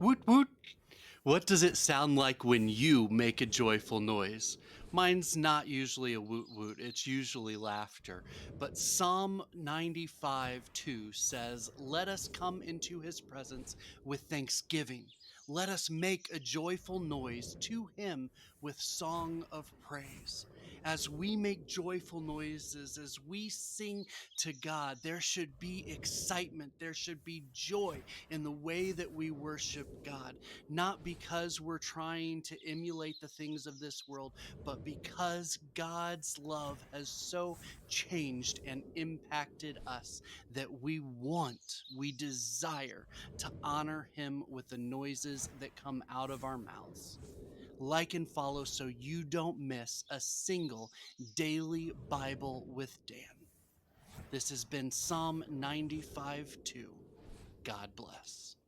Woot woot! What does it sound like when you make a joyful noise? Mine's not usually a woot woot, it's usually laughter. But Psalm 95 2 says, "Let us come into his presence with thanksgiving. Let us make a joyful noise to him with song of praise." As we make joyful noises, as we sing to God, there should be excitement, there should be joy in the way that we worship God, not because we're trying to emulate the things of this world, but because God's love has so changed and impacted us that we desire to honor Him with the noises that come out of our mouths. Like and follow so you don't miss a single daily Bible with Dan. This has been Psalm 95 2. God bless.